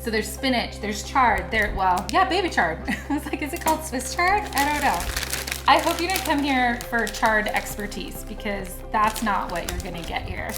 So there's spinach, there's chard, baby chard. I was like, is it called Swiss chard? I don't know. I hope you didn't come here for chard expertise because that's not what you're gonna get here.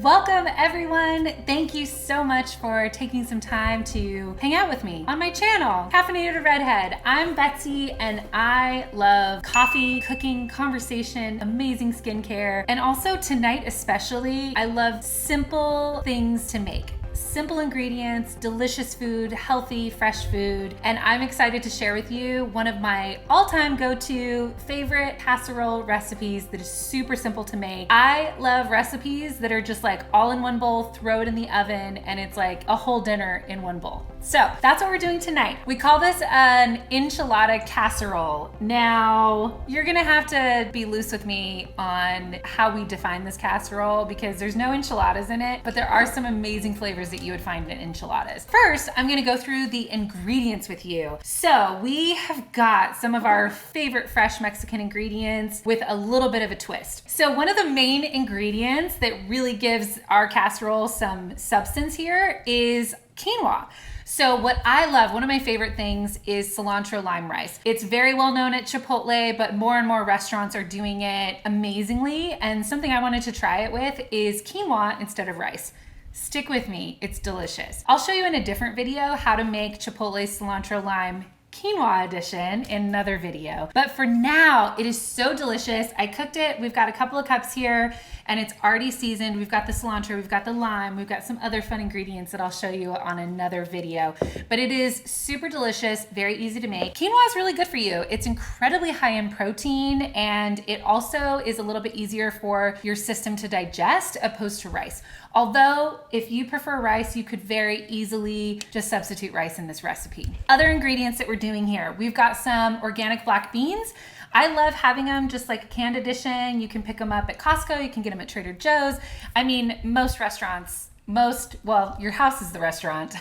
Welcome everyone. Thank you so much for taking some time to hang out with me on my channel, Caffeinated Redhead. I'm Betsy and I love coffee, cooking, conversation, amazing skincare, and also tonight especially, I love simple things to make. Simple ingredients, delicious food, healthy, fresh food. And I'm excited to share with you one of my all-time go-to favorite casserole recipes that is super simple to make. I love recipes that are just like all in one bowl, throw it in the oven, and it's like a whole dinner in one bowl. So that's what we're doing tonight. We call this an enchilada casserole. Now, you're gonna have to be loose with me on how we define this casserole because there's no enchiladas in it, but there are some amazing flavors that you would find in enchiladas. First, I'm gonna go through the ingredients with you. So we have got some of our favorite fresh Mexican ingredients with a little bit of a twist. So one of the main ingredients that really gives our casserole some substance here is quinoa. So what I love, one of my favorite things is cilantro lime rice. It's very well known at Chipotle, but more and more restaurants are doing it amazingly. And something I wanted to try it with is quinoa instead of rice. Stick with me, it's delicious. I'll show you in a different video how to make Chipotle cilantro lime quinoa edition in another video. But for now, it is so delicious. I cooked it. We've got a couple of cups here and it's already seasoned. We've got the cilantro, we've got the lime, we've got some other fun ingredients that I'll show you on another video. But it is super delicious, very easy to make. Quinoa is really good for you. It's incredibly high in protein and it also is a little bit easier for your system to digest opposed to rice. Although, if you prefer rice, you could very easily just substitute rice in this recipe. Other ingredients that we're doing here, we've got some organic black beans. I love having them just like a canned edition. You can pick them up at Costco, you can get them at Trader Joe's. I mean, most restaurants, your house is the restaurant.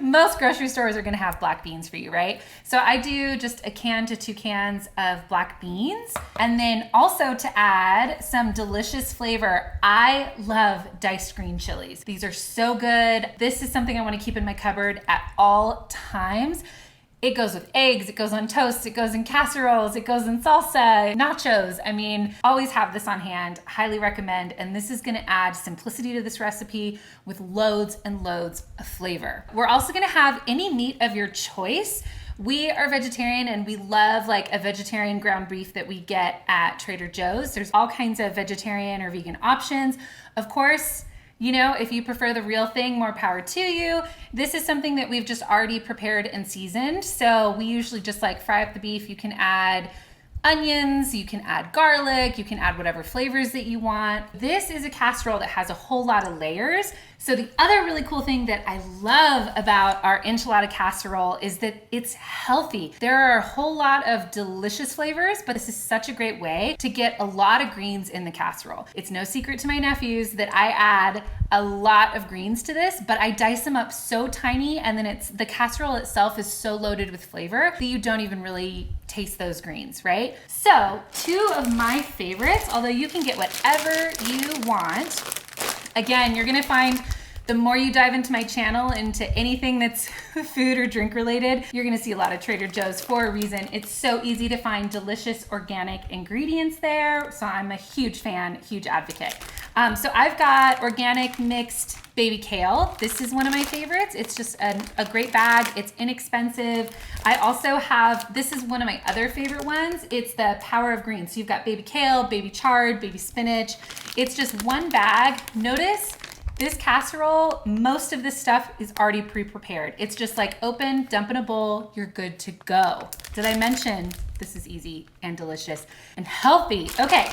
Most grocery stores are gonna have black beans for you, right? So I do just a can to 2 cans of black beans. And then also to add some delicious flavor, I love diced green chilies. These are so good. This is something I wanna keep in my cupboard at all times. It goes with eggs, it goes on toast, it goes in casseroles, it goes in salsa, nachos. I mean, always have this on hand, highly recommend. And this is gonna add simplicity to this recipe with loads and loads of flavor. We're also gonna have any meat of your choice. We are vegetarian and we love like a vegetarian ground beef that we get at Trader Joe's. There's all kinds of vegetarian or vegan options. Of course, you know, if you prefer the real thing, more power to you. This is something that we've just already prepared and seasoned. So we usually just like fry up the beef. You can add onions, you can add garlic, you can add whatever flavors that you want. This is a casserole that has a whole lot of layers. So the other really cool thing that I love about our enchilada casserole is that it's healthy. There are a whole lot of delicious flavors, but this is such a great way to get a lot of greens in the casserole. It's no secret to my nephews that I add a lot of greens to this, but I dice them up so tiny and then the casserole itself is so loaded with flavor that you don't even really taste those greens, right? So 2 of my favorites, although you can get whatever you want. Again, you're gonna find the more you dive into my channel, into anything that's food or drink related, you're gonna see a lot of Trader Joe's for a reason. It's so easy to find delicious organic ingredients there. So I'm a huge fan, huge advocate. So I've got organic mixed baby kale. This is one of my favorites. It's just a great bag. It's inexpensive. I also have, this is one of my other favorite ones. It's the Power of Greens. So you've got baby kale, baby chard, baby spinach. It's just one bag. Notice this casserole, most of this stuff is already pre-prepared. It's just like open, dump in a bowl, you're good to go. Did I mention this is easy and delicious and healthy? Okay.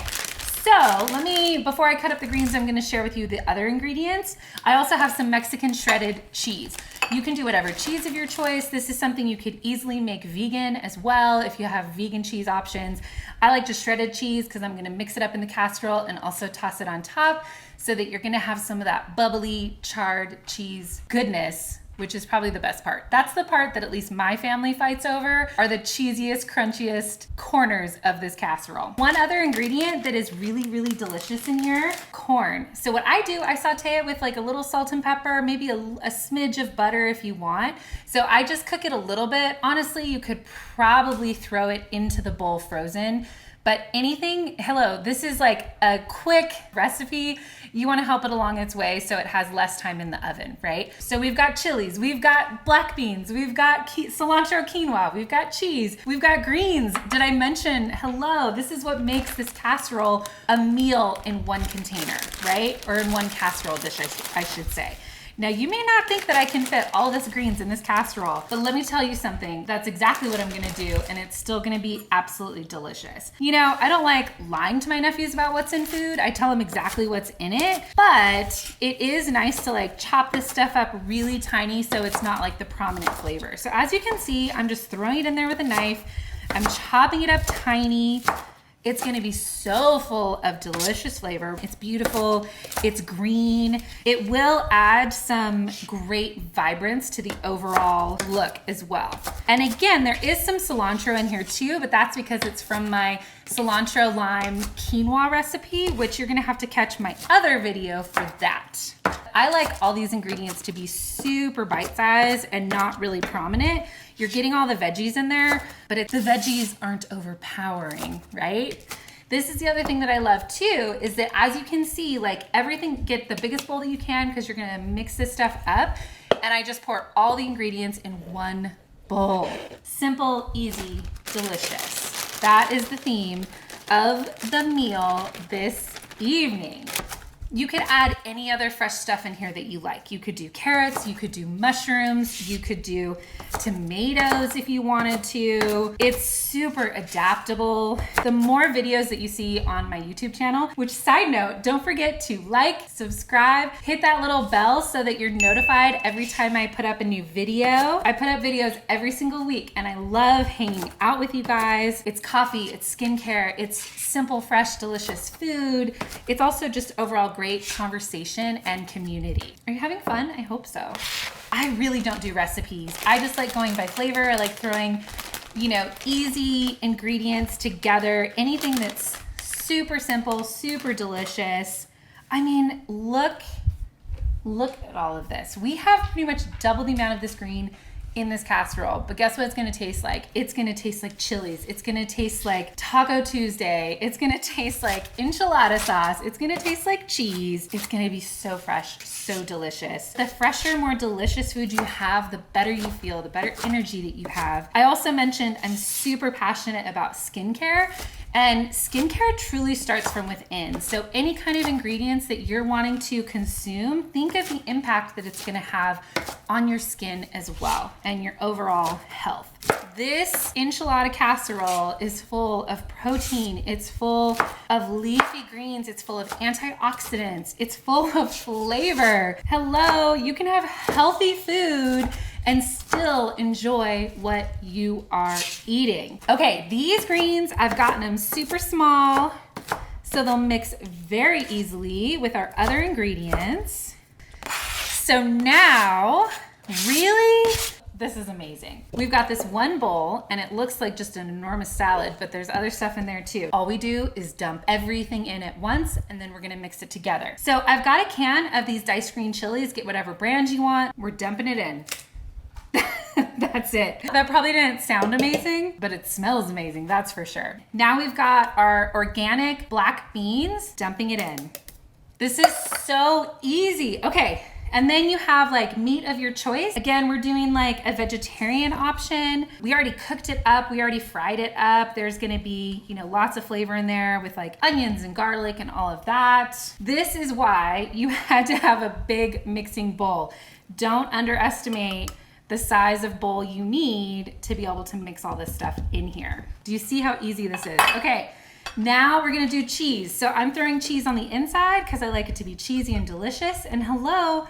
So before I cut up the greens, I'm gonna share with you the other ingredients. I also have some Mexican shredded cheese. You can do whatever cheese of your choice. This is something you could easily make vegan as well if you have vegan cheese options. I like just shredded cheese because I'm gonna mix it up in the casserole and also toss it on top so that you're gonna have some of that bubbly charred cheese goodness which is probably the best part. That's the part that at least my family fights over, are the cheesiest, crunchiest corners of this casserole. One other ingredient that is really, really delicious in here, corn. So what I do, I saute it with like a little salt and pepper, maybe a smidge of butter if you want. So I just cook it a little bit. Honestly, you could probably throw it into the bowl frozen. But anything, hello, this is like a quick recipe. You want to help it along its way so it has less time in the oven, right? So we've got chilies, we've got black beans, we've got cilantro quinoa, we've got cheese, we've got greens. Did I mention, hello, this is what makes this casserole a meal in one container, right? Or in one casserole dish, I should say. Now, you may not think that I can fit all this greens in this casserole, but let me tell you something. That's exactly what I'm gonna do, and it's still gonna be absolutely delicious. You know, I don't like lying to my nephews about what's in food. I tell them exactly what's in it, but it is nice to like chop this stuff up really tiny so it's not like the prominent flavor. So as you can see, I'm just throwing it in there with a knife. I'm chopping it up tiny. It's gonna be so full of delicious flavor. It's beautiful, it's green. It will add some great vibrance to the overall look as well. And again, there is some cilantro in here too, but that's because it's from my Cilantro Lime Quinoa recipe, which you're gonna have to catch my other video for that. I like all these ingredients to be super bite-sized and not really prominent. You're getting all the veggies in there, but the veggies aren't overpowering, right? This is the other thing that I love too, is that as you can see, like everything, get the biggest bowl that you can because you're gonna mix this stuff up. And I just pour all the ingredients in one bowl. Simple, easy, delicious. That is the theme of the meal this evening. You could add any other fresh stuff in here that you like. You could do carrots, you could do mushrooms, you could do tomatoes if you wanted to. It's super adaptable. The more videos that you see on my YouTube channel, which side note, don't forget to like, subscribe, hit that little bell so that you're notified every time I put up a new video. I put up videos every single week and I love hanging out with you guys. It's coffee, it's skincare, it's simple, fresh, delicious food. It's also just overall great conversation and community. Are you having fun? I hope so. I really don't do recipes. I just like going by flavor. I like throwing, you know, easy ingredients together. Anything that's super simple, super delicious. I mean, look at all of this. We have pretty much double the amount of this green in this casserole, but guess what it's gonna taste like? It's gonna taste like Chili's. It's gonna taste like Taco Tuesday. It's gonna taste like enchilada sauce. It's gonna taste like cheese. It's gonna be so fresh, so delicious. The fresher, more delicious food you have, the better you feel, the better energy that you have. I also mentioned I'm super passionate about skincare, and skincare truly starts from within. So any kind of ingredients that you're wanting to consume, think of the impact that it's gonna have on your skin as well and your overall health. This enchilada casserole is full of protein. It's full of leafy greens. It's full of antioxidants. It's full of flavor. Hello, you can have healthy food and still enjoy what you are eating. Okay, these greens, I've gotten them super small, so they'll mix very easily with our other ingredients. So now, really, this is amazing. We've got this one bowl and it looks like just an enormous salad, but there's other stuff in there too. All we do is dump everything in at once and then we're gonna mix it together. So I've got a can of these diced green chilies, get whatever brand you want. We're dumping it in. That's it. That probably didn't sound amazing, but it smells amazing, that's for sure. Now we've got our organic black beans, dumping it in. This is so easy. Okay. And then you have like meat of your choice. Again, we're doing like a vegetarian option. We already cooked it up. We already fried it up. There's gonna be, you know, lots of flavor in there with like onions and garlic and all of that. This is why you had to have a big mixing bowl. Don't underestimate the size of bowl you need to be able to mix all this stuff in here. Do you see how easy this is? Okay. Now we're gonna do cheese. So I'm throwing cheese on the inside because I like it to be cheesy and delicious. And hello,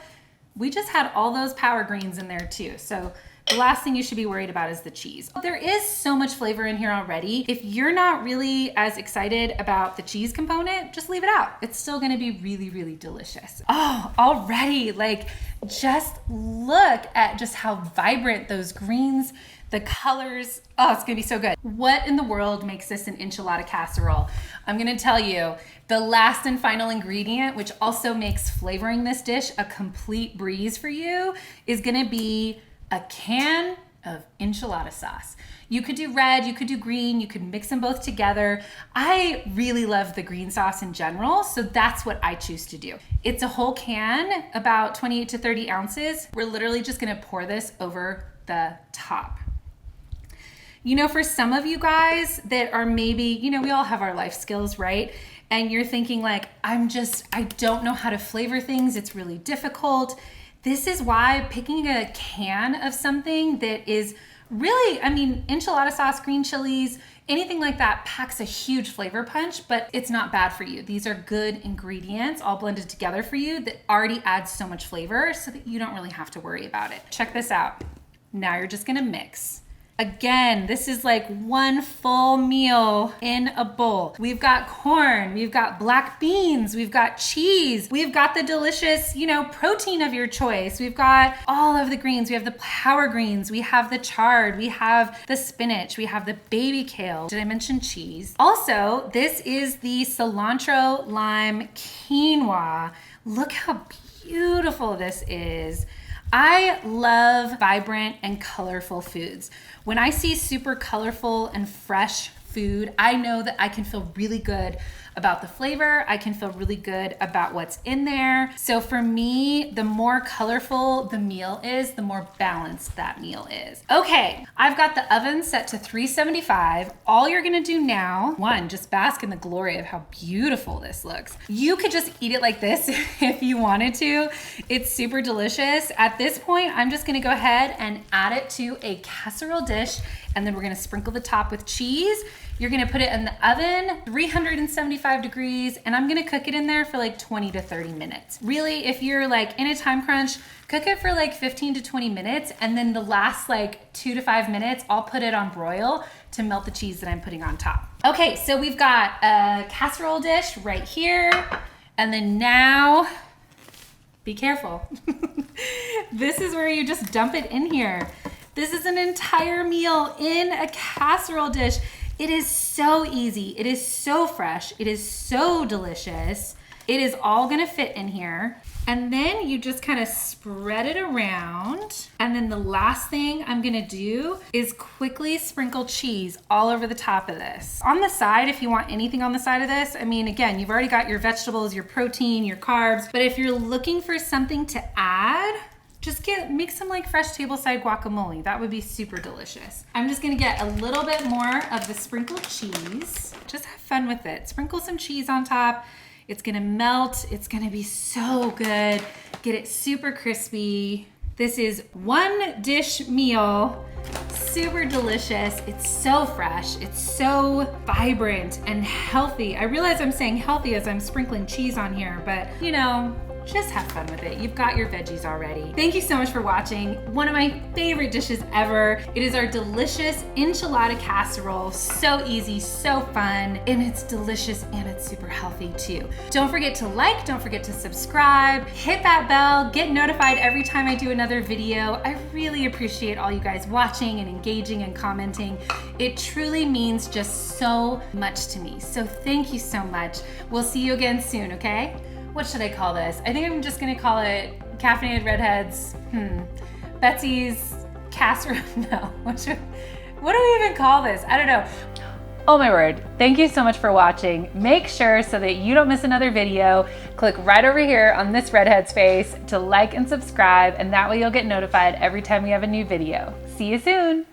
we just had all those power greens in there too. So The last thing you should be worried about is the cheese. There is so much flavor in here already. If you're not really as excited about the cheese component, just leave it out. It's still gonna be really, really delicious. Oh, already, like, just look at just how vibrant those greens, the colors, oh, it's gonna be so good. What in the world makes this an enchilada casserole? I'm gonna tell you, the last and final ingredient, which also makes flavoring this dish a complete breeze for you, is gonna be a can of enchilada sauce. You could do red, you could do green, you could mix them both together. I really love the green sauce in general, so that's what I choose to do. It's a whole can, about 28 to 30 ounces. We're literally just gonna pour this over the top. You know, for some of you guys that are maybe, you know, we all have our life skills, right? And you're thinking like, I don't know how to flavor things. It's really difficult. This is why picking a can of something that is really, I mean, enchilada sauce, green chilies, anything like that packs a huge flavor punch, but it's not bad for you. These are good ingredients all blended together for you that already adds so much flavor so that you don't really have to worry about it. Check this out. Now you're just gonna mix. Again, this is like one full meal in a bowl. We've got corn, we've got black beans, we've got cheese, we've got the delicious, you know, protein of your choice. We've got all of the greens. We have the power greens, we have the chard, we have the spinach, we have the baby kale. Did I mention cheese? Also, this is the cilantro lime quinoa. Look how beautiful this is. I love vibrant and colorful foods. When I see super colorful and fresh food, I know that I can feel really good about the flavor. I can feel really good about what's in there. So for me, the more colorful the meal is, the more balanced that meal is. Okay, I've got the oven set to 375. All you're gonna do now, one, just bask in the glory of how beautiful this looks. You could just eat it like this if you wanted to. It's super delicious. At this point, I'm just gonna go ahead and add it to a casserole dish, and then we're gonna sprinkle the top with cheese. You're gonna put it in the oven, 375 degrees, and I'm gonna cook it in there for like 20 to 30 minutes. Really, if you're like in a time crunch, cook it for like 15 to 20 minutes, and then the last like 2 to 5 minutes, I'll put it on broil to melt the cheese that I'm putting on top. Okay, so we've got a casserole dish right here, and then now, be careful. This is where you just dump it in here. This is an entire meal in a casserole dish. It is so easy. It is so fresh. It is so delicious. It is all gonna fit in here. And then you just kind of spread it around. And then the last thing I'm gonna do is quickly sprinkle cheese all over the top of this. On the side, if you want anything on the side of this, I mean, again, you've already got your vegetables, your protein, your carbs, but if you're looking for something to add, just make some like fresh tableside guacamole. That would be super delicious. I'm just gonna get a little bit more of the sprinkled cheese. Just have fun with it. Sprinkle some cheese on top. It's gonna melt. It's gonna be so good. Get it super crispy. This is one dish meal, super delicious. It's so fresh. It's so vibrant and healthy. I realize I'm saying healthy as I'm sprinkling cheese on here, but you know, just have fun with it. You've got your veggies already. Thank you so much for watching. One of my favorite dishes ever. It is our delicious enchilada casserole. So easy, so fun, and it's delicious and it's super healthy too. Don't forget to like, don't forget to subscribe, hit that bell, get notified every time I do another video. I really appreciate all you guys watching and engaging and commenting. It truly means just so much to me. So thank you so much. We'll see you again soon, okay? What should I call this? I think I'm just gonna call it Caffeinated Redheads. Betsy's Casserole. No, what do we even call this? I don't know. Oh my word. Thank you so much for watching. Make sure so that you don't miss another video, click right over here on this redhead's face to like and subscribe, and that way you'll get notified every time we have a new video. See you soon.